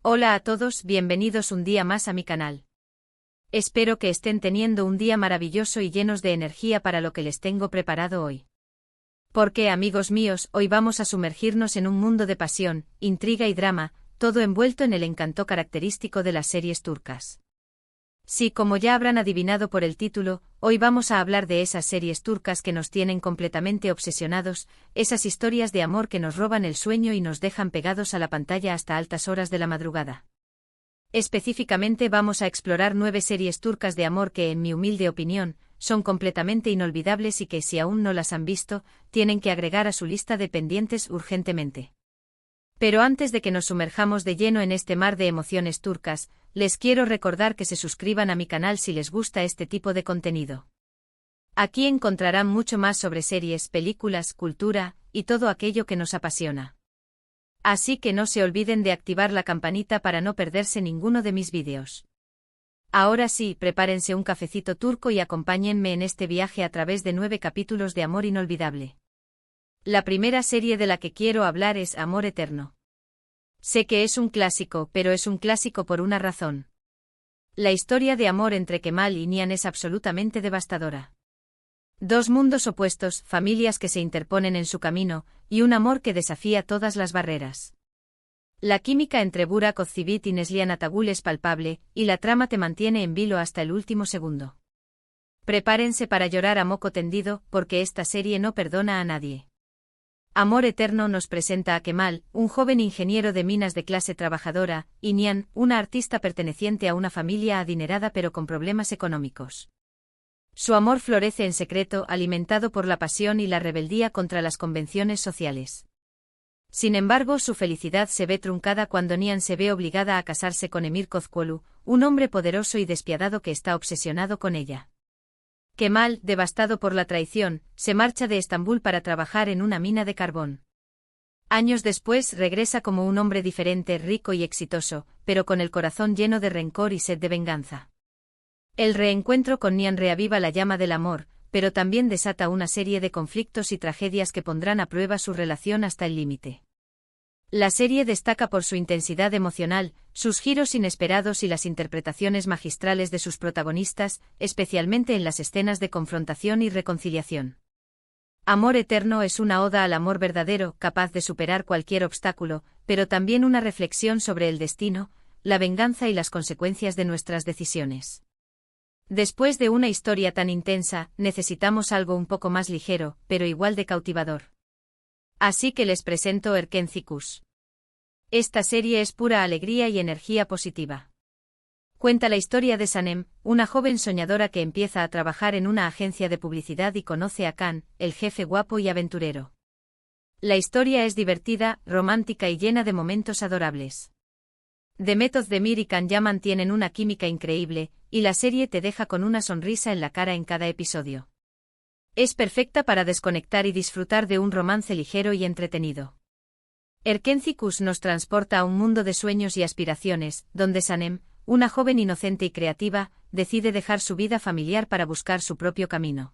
Hola a todos, bienvenidos un día más a mi canal. Espero que estén teniendo un día maravilloso y llenos de energía para lo que les tengo preparado hoy. Porque, amigos míos, hoy vamos a sumergirnos en un mundo de pasión, intriga y drama, todo envuelto en el encanto característico de las series turcas. Sí, como ya habrán adivinado por el título, hoy vamos a hablar de esas series turcas que nos tienen completamente obsesionados, esas historias de amor que nos roban el sueño y nos dejan pegados a la pantalla hasta altas horas de la madrugada. Específicamente vamos a explorar 9 series turcas de amor que, en mi humilde opinión, son completamente inolvidables y que, si aún no las han visto, tienen que agregar a su lista de pendientes urgentemente. Pero antes de que nos sumerjamos de lleno en este mar de emociones turcas, les quiero recordar que se suscriban a mi canal si les gusta este tipo de contenido. Aquí encontrarán mucho más sobre series, películas, cultura, y todo aquello que nos apasiona. Así que no se olviden de activar la campanita para no perderse ninguno de mis vídeos. Ahora sí, prepárense un cafecito turco y acompáñenme en este viaje a través de 9 capítulos de amor inolvidable. La primera serie de la que quiero hablar es Amor Eterno. Sé que es un clásico, pero es un clásico por una razón. La historia de amor entre Kemal y Nihan es absolutamente devastadora. Dos mundos opuestos, familias que se interponen en su camino, y un amor que desafía todas las barreras. La química entre Burak Özçivit y Neslihan Atagül es palpable, y la trama te mantiene en vilo hasta el último segundo. Prepárense para llorar a moco tendido, porque esta serie no perdona a nadie. Amor Eterno nos presenta a Kemal, un joven ingeniero de minas de clase trabajadora, y Nihan, una artista perteneciente a una familia adinerada pero con problemas económicos. Su amor florece en secreto, alimentado por la pasión y la rebeldía contra las convenciones sociales. Sin embargo, su felicidad se ve truncada cuando Nihan se ve obligada a casarse con Emir Kozcuoğlu, un hombre poderoso y despiadado que está obsesionado con ella. Kemal, devastado por la traición, se marcha de Estambul para trabajar en una mina de carbón. Años después regresa como un hombre diferente, rico y exitoso, pero con el corazón lleno de rencor y sed de venganza. El reencuentro con Nihan reaviva la llama del amor, pero también desata una serie de conflictos y tragedias que pondrán a prueba su relación hasta el límite. La serie destaca por su intensidad emocional, sus giros inesperados y las interpretaciones magistrales de sus protagonistas, especialmente en las escenas de confrontación y reconciliación. Amor Eterno es una oda al amor verdadero, capaz de superar cualquier obstáculo, pero también una reflexión sobre el destino, la venganza y las consecuencias de nuestras decisiones. Después de una historia tan intensa, necesitamos algo un poco más ligero, pero igual de cautivador. Así que les presento Erkenci Kuş. Esta serie es pura alegría y energía positiva. Cuenta la historia de Sanem, una joven soñadora que empieza a trabajar en una agencia de publicidad y conoce a Kaan, el jefe guapo y aventurero. La historia es divertida, romántica y llena de momentos adorables. Demet Özdemir y Can Yaman tienen una química increíble, y la serie te deja con una sonrisa en la cara en cada episodio. Es perfecta para desconectar y disfrutar de un romance ligero y entretenido. Erkenci Kuş nos transporta a un mundo de sueños y aspiraciones, donde Sanem, una joven inocente y creativa, decide dejar su vida familiar para buscar su propio camino.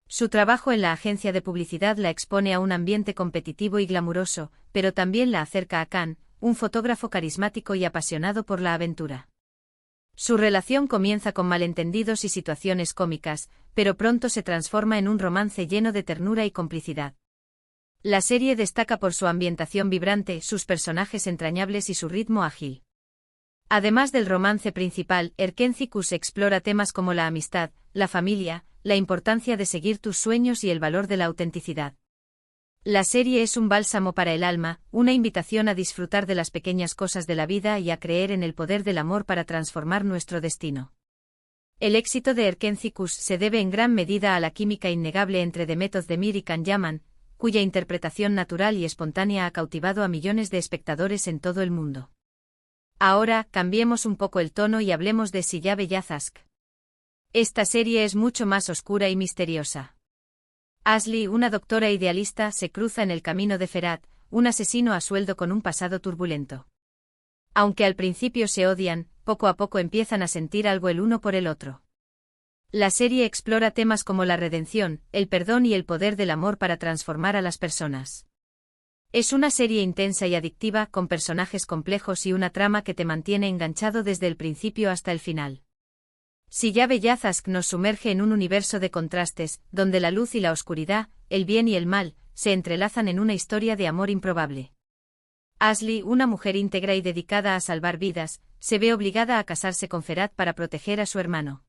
Su trabajo en la agencia de publicidad la expone a un ambiente competitivo y glamuroso, pero también la acerca a Kaan, un fotógrafo carismático y apasionado por la aventura. Su relación comienza con malentendidos y situaciones cómicas, pero pronto se transforma en un romance lleno de ternura y complicidad. La serie destaca por su ambientación vibrante, sus personajes entrañables y su ritmo ágil. Además del romance principal, Erkenci Kuş explora temas como la amistad, la familia, la importancia de seguir tus sueños y el valor de la autenticidad. La serie es un bálsamo para el alma, una invitación a disfrutar de las pequeñas cosas de la vida y a creer en el poder del amor para transformar nuestro destino. El éxito de Erkenci Kuş se debe en gran medida a la química innegable entre Demet Özdemir y Can Yaman, cuya interpretación natural y espontánea ha cautivado a millones de espectadores en todo el mundo. Ahora, cambiemos un poco el tono y hablemos de Silla Beyaz Aşk. Esta serie es mucho más oscura y misteriosa. Asli, una doctora idealista, se cruza en el camino de Ferhat, un asesino a sueldo con un pasado turbulento. Aunque al principio se odian, poco a poco empiezan a sentir algo el uno por el otro. La serie explora temas como la redención, el perdón y el poder del amor para transformar a las personas. Es una serie intensa y adictiva, con personajes complejos y una trama que te mantiene enganchado desde el principio hasta el final. Silla Bellazask nos sumerge en un universo de contrastes, donde la luz y la oscuridad, el bien y el mal, se entrelazan en una historia de amor improbable. Ashley, una mujer íntegra y dedicada a salvar vidas, se ve obligada a casarse con Ferhat para proteger a su hermano.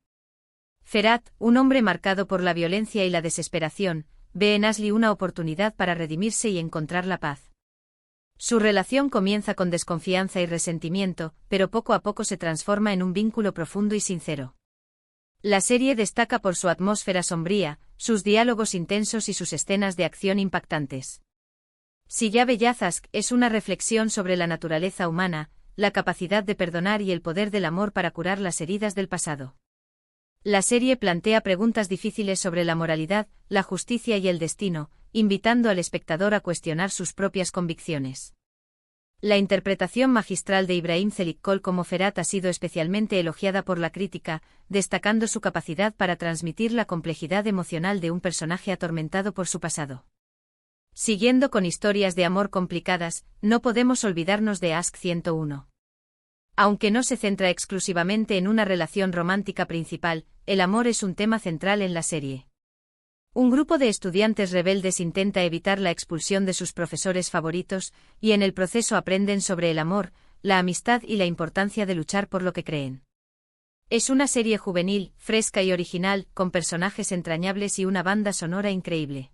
Ferhat, un hombre marcado por la violencia y la desesperación, ve en Ashley una oportunidad para redimirse y encontrar la paz. Su relación comienza con desconfianza y resentimiento, pero poco a poco se transforma en un vínculo profundo y sincero. La serie destaca por su atmósfera sombría, sus diálogos intensos y sus escenas de acción impactantes. Silla Bellazask es una reflexión sobre la naturaleza humana, la capacidad de perdonar y el poder del amor para curar las heridas del pasado. La serie plantea preguntas difíciles sobre la moralidad, la justicia y el destino, invitando al espectador a cuestionar sus propias convicciones. La interpretación magistral de Ibrahim Çelikkol como Ferhat ha sido especialmente elogiada por la crítica, destacando su capacidad para transmitir la complejidad emocional de un personaje atormentado por su pasado. Siguiendo con historias de amor complicadas, no podemos olvidarnos de Ask 101. Aunque no se centra exclusivamente en una relación romántica principal, el amor es un tema central en la serie. Un grupo de estudiantes rebeldes intenta evitar la expulsión de sus profesores favoritos, y en el proceso aprenden sobre el amor, la amistad y la importancia de luchar por lo que creen. Es una serie juvenil, fresca y original, con personajes entrañables y una banda sonora increíble.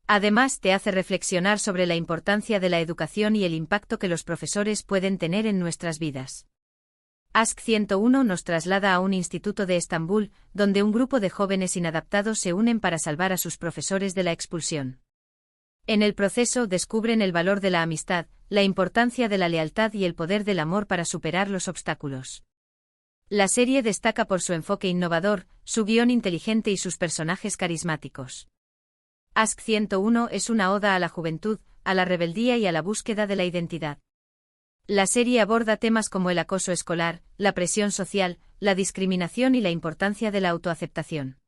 Además, te hace reflexionar sobre la importancia de la educación y el impacto que los profesores pueden tener en nuestras vidas. Ask 101 nos traslada a un instituto de Estambul, donde un grupo de jóvenes inadaptados se unen para salvar a sus profesores de la expulsión. En el proceso descubren el valor de la amistad, la importancia de la lealtad y el poder del amor para superar los obstáculos. La serie destaca por su enfoque innovador, su guión inteligente y sus personajes carismáticos. Ask 101 es una oda a la juventud, a la rebeldía y a la búsqueda de la identidad. La serie aborda temas como el acoso escolar, la presión social, la discriminación y la importancia de la autoaceptación.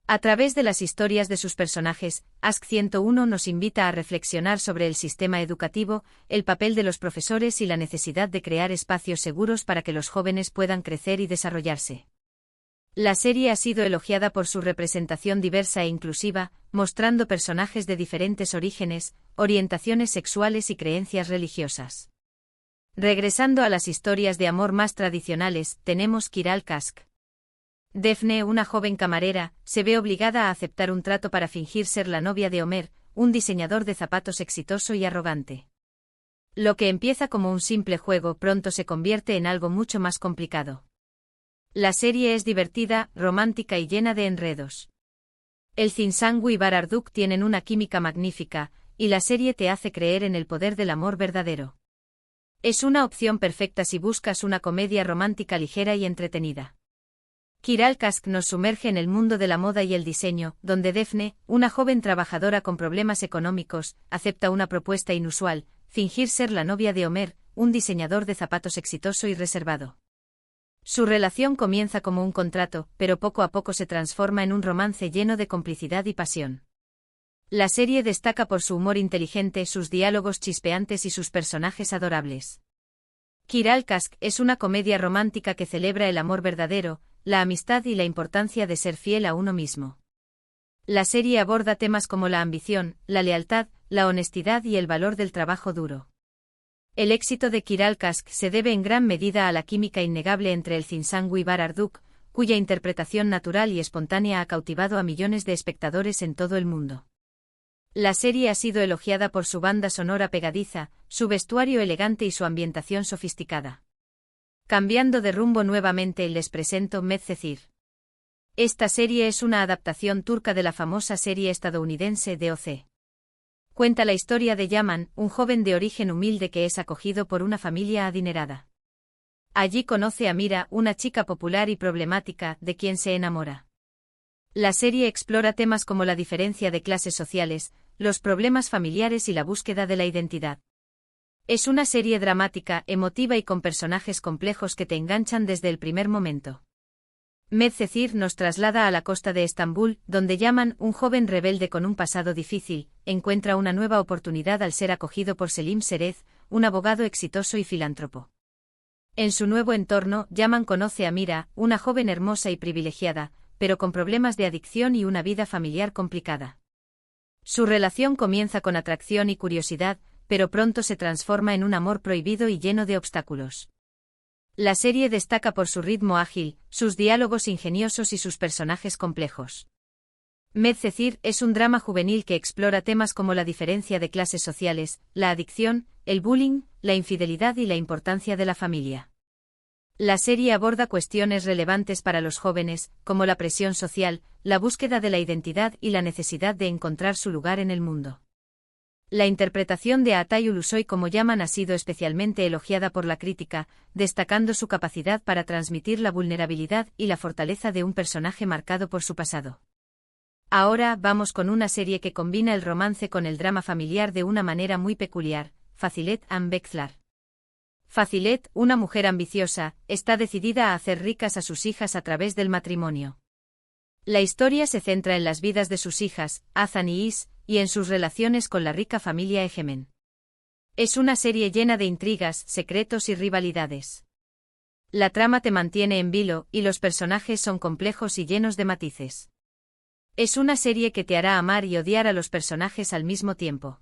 A través de las historias de sus personajes, Ask 101 nos invita a reflexionar sobre el sistema educativo, el papel de los profesores y la necesidad de crear espacios seguros para que los jóvenes puedan crecer y desarrollarse. La serie ha sido elogiada por su representación diversa e inclusiva, mostrando personajes de diferentes orígenes, orientaciones sexuales y creencias religiosas. Regresando a las historias de amor más tradicionales, tenemos Kiral Kask. Defne, una joven camarera, se ve obligada a aceptar un trato para fingir ser la novia de Ömer, un diseñador de zapatos exitoso y arrogante. Lo que empieza como un simple juego pronto se convierte en algo mucho más complicado. La serie es divertida, romántica y llena de enredos. El Zinsangu y Bararduk tienen una química magnífica, y la serie te hace creer en el poder del amor verdadero. Es una opción perfecta si buscas una comedia romántica ligera y entretenida. Kiral Kask nos sumerge en el mundo de la moda y el diseño, donde Defne, una joven trabajadora con problemas económicos, acepta una propuesta inusual, fingir ser la novia de Ömer, un diseñador de zapatos exitoso y reservado. Su relación comienza como un contrato, pero poco a poco se transforma en un romance lleno de complicidad y pasión. La serie destaca por su humor inteligente, sus diálogos chispeantes y sus personajes adorables. Kiral Kask es una comedia romántica que celebra el amor verdadero, la amistad y la importancia de ser fiel a uno mismo. La serie aborda temas como la ambición, la lealtad, la honestidad y el valor del trabajo duro. El éxito de Kiral Kask se debe en gran medida a la química innegable entre el Zinsangu y Bararduk, cuya interpretación natural y espontánea ha cautivado a millones de espectadores en todo el mundo. La serie ha sido elogiada por su banda sonora pegadiza, su vestuario elegante y su ambientación sofisticada. Cambiando de rumbo nuevamente, les presento Medcezir. Esta serie es una adaptación turca de la famosa serie estadounidense DOC. Cuenta la historia de Yaman, un joven de origen humilde que es acogido por una familia adinerada. Allí conoce a Mira, una chica popular y problemática, de quien se enamora. La serie explora temas como la diferencia de clases sociales, los problemas familiares y la búsqueda de la identidad. Es una serie dramática, emotiva y con personajes complejos que te enganchan desde el primer momento. Medcezir nos traslada a la costa de Estambul, donde Yaman, un joven rebelde con un pasado difícil, encuentra una nueva oportunidad al ser acogido por Selim Serez, un abogado exitoso y filántropo. En su nuevo entorno, Yaman conoce a Mira, una joven hermosa y privilegiada, pero con problemas de adicción y una vida familiar complicada. Su relación comienza con atracción y curiosidad, pero pronto se transforma en un amor prohibido y lleno de obstáculos. La serie destaca por su ritmo ágil, sus diálogos ingeniosos y sus personajes complejos. Medcezir es un drama juvenil que explora temas como la diferencia de clases sociales, la adicción, el bullying, la infidelidad y la importancia de la familia. La serie aborda cuestiones relevantes para los jóvenes, como la presión social, la búsqueda de la identidad y la necesidad de encontrar su lugar en el mundo. La interpretación de Atay Ulusoy como Yaman ha sido especialmente elogiada por la crítica, destacando su capacidad para transmitir la vulnerabilidad y la fortaleza de un personaje marcado por su pasado. Ahora vamos con una serie que combina el romance con el drama familiar de una manera muy peculiar, Fazilet and Bekzlar. Fazilet, una mujer ambiciosa, está decidida a hacer ricas a sus hijas a través del matrimonio. La historia se centra en las vidas de sus hijas, Hazan y Is, y en sus relaciones con la rica familia Egemen. Es una serie llena de intrigas, secretos y rivalidades. La trama te mantiene en vilo, y los personajes son complejos y llenos de matices. Es una serie que te hará amar y odiar a los personajes al mismo tiempo.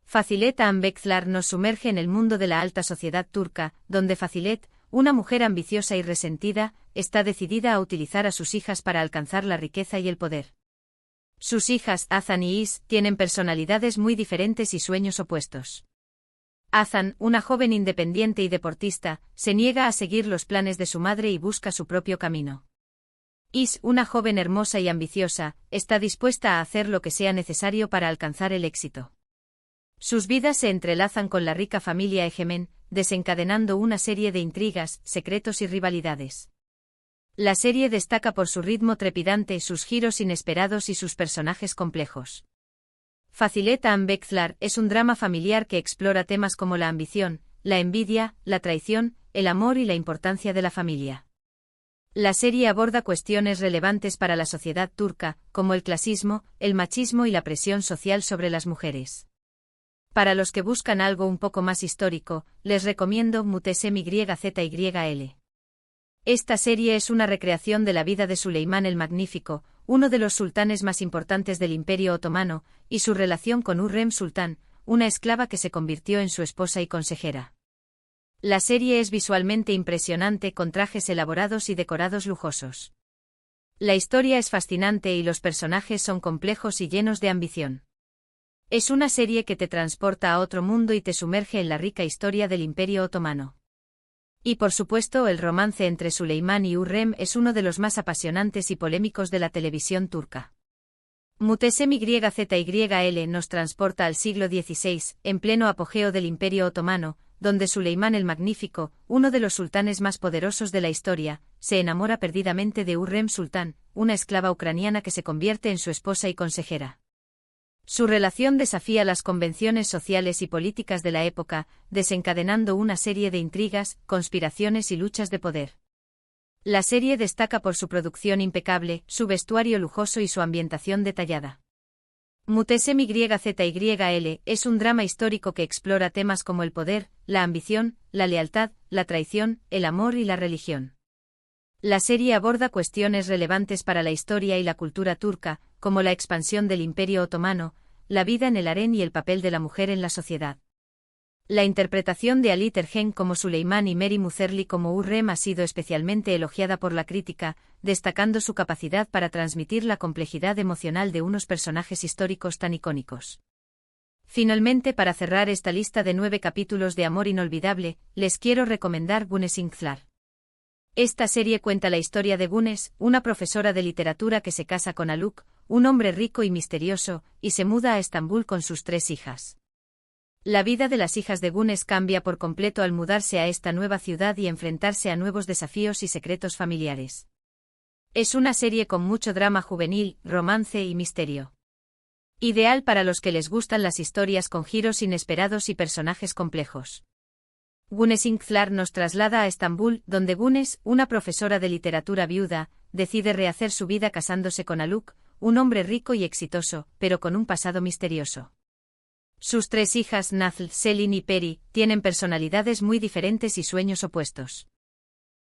Fazilet and Bekzlar nos sumerge en el mundo de la alta sociedad turca, donde Fazilet, una mujer ambiciosa y resentida, está decidida a utilizar a sus hijas para alcanzar la riqueza y el poder. Sus hijas, Hazan y Is, tienen personalidades muy diferentes y sueños opuestos. Hazan, una joven independiente y deportista, se niega a seguir los planes de su madre y busca su propio camino. Is, una joven hermosa y ambiciosa, está dispuesta a hacer lo que sea necesario para alcanzar el éxito. Sus vidas se entrelazan con la rica familia Egemen, desencadenando una serie de intrigas, secretos y rivalidades. La serie destaca por su ritmo trepidante, sus giros inesperados y sus personajes complejos. Fazilet and Bekzlar es un drama familiar que explora temas como la ambición, la envidia, la traición, el amor y la importancia de la familia. La serie aborda cuestiones relevantes para la sociedad turca, como el clasismo, el machismo y la presión social sobre las mujeres. Para los que buscan algo un poco más histórico, les recomiendo Muhtesem YZYL. Esta serie es una recreación de la vida de Suleimán el Magnífico, uno de los sultanes más importantes del Imperio Otomano, y su relación con Hürrem Sultán, una esclava que se convirtió en su esposa y consejera. La serie es visualmente impresionante con trajes elaborados y decorados lujosos. La historia es fascinante y los personajes son complejos y llenos de ambición. Es una serie que te transporta a otro mundo y te sumerge en la rica historia del Imperio Otomano. Y por supuesto el romance entre Suleimán y Hürrem es uno de los más apasionantes y polémicos de la televisión turca. Muhtesem YZYL nos transporta al siglo XVI, en pleno apogeo del Imperio Otomano, donde Suleimán el Magnífico, uno de los sultanes más poderosos de la historia, se enamora perdidamente de Hürrem Sultán, una esclava ucraniana que se convierte en su esposa y consejera. Su relación desafía las convenciones sociales y políticas de la época, desencadenando una serie de intrigas, conspiraciones y luchas de poder. La serie destaca por su producción impecable, su vestuario lujoso y su ambientación detallada. Muhtesem YZYL es un drama histórico que explora temas como el poder, la ambición, la lealtad, la traición, el amor y la religión. La serie aborda cuestiones relevantes para la historia y la cultura turca, como la expansión del Imperio Otomano, la vida en el harén y el papel de la mujer en la sociedad. La interpretación de Ali Tergen como Suleimán y Mary Muzerli como Hürrem ha sido especialmente elogiada por la crítica, destacando su capacidad para transmitir la complejidad emocional de unos personajes históricos tan icónicos. Finalmente, para cerrar esta lista de 9 capítulos de amor inolvidable, les quiero recomendar Güneş Inkler. Esta serie cuenta la historia de Güneş, una profesora de literatura que se casa con Haluk, un hombre rico y misterioso, y se muda a Estambul con sus 3 hijas. La vida de las hijas de Güneş cambia por completo al mudarse a esta nueva ciudad y enfrentarse a nuevos desafíos y secretos familiares. Es una serie con mucho drama juvenil, romance y misterio. Ideal para los que les gustan las historias con giros inesperados y personajes complejos. Güneş Inklar nos traslada a Estambul, donde Güneş, una profesora de literatura viuda, decide rehacer su vida casándose con Haluk, un hombre rico y exitoso, pero con un pasado misterioso. Sus 3 hijas, Nazlı, Selin y Peri, tienen personalidades muy diferentes y sueños opuestos.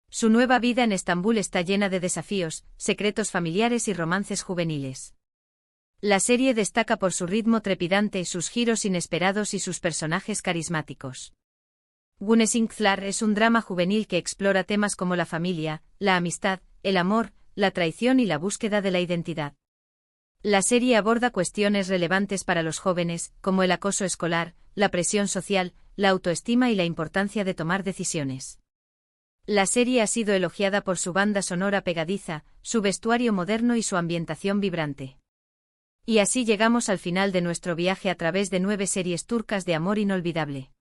Su nueva vida en Estambul está llena de desafíos, secretos familiares y romances juveniles. La serie destaca por su ritmo trepidante, sus giros inesperados y sus personajes carismáticos. Güneş Inklar es un drama juvenil que explora temas como la familia, la amistad, el amor, la traición y la búsqueda de la identidad. La serie aborda cuestiones relevantes para los jóvenes, como el acoso escolar, la presión social, la autoestima y la importancia de tomar decisiones. La serie ha sido elogiada por su banda sonora pegadiza, su vestuario moderno y su ambientación vibrante. Y así llegamos al final de nuestro viaje a través de 9 series turcas de amor inolvidable.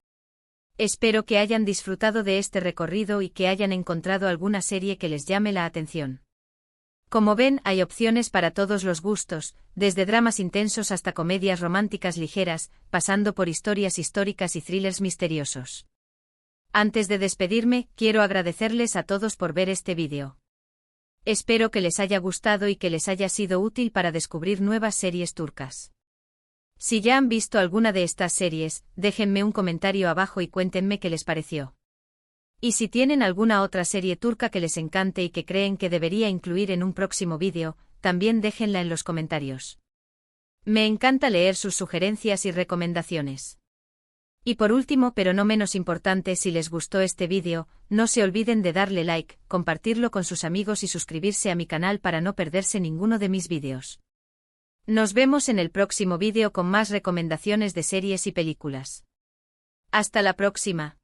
Espero que hayan disfrutado de este recorrido y que hayan encontrado alguna serie que les llame la atención. Como ven, hay opciones para todos los gustos, desde dramas intensos hasta comedias románticas ligeras, pasando por historias históricas y thrillers misteriosos. Antes de despedirme, quiero agradecerles a todos por ver este vídeo. Espero que les haya gustado y que les haya sido útil para descubrir nuevas series turcas. Si ya han visto alguna de estas series, déjenme un comentario abajo y cuéntenme qué les pareció. Y si tienen alguna otra serie turca que les encante y que creen que debería incluir en un próximo vídeo, también déjenla en los comentarios. Me encanta leer sus sugerencias y recomendaciones. Y por último, pero no menos importante, si les gustó este vídeo, no se olviden de darle like, compartirlo con sus amigos y suscribirse a mi canal para no perderse ninguno de mis vídeos. Nos vemos en el próximo vídeo con más recomendaciones de series y películas. Hasta la próxima.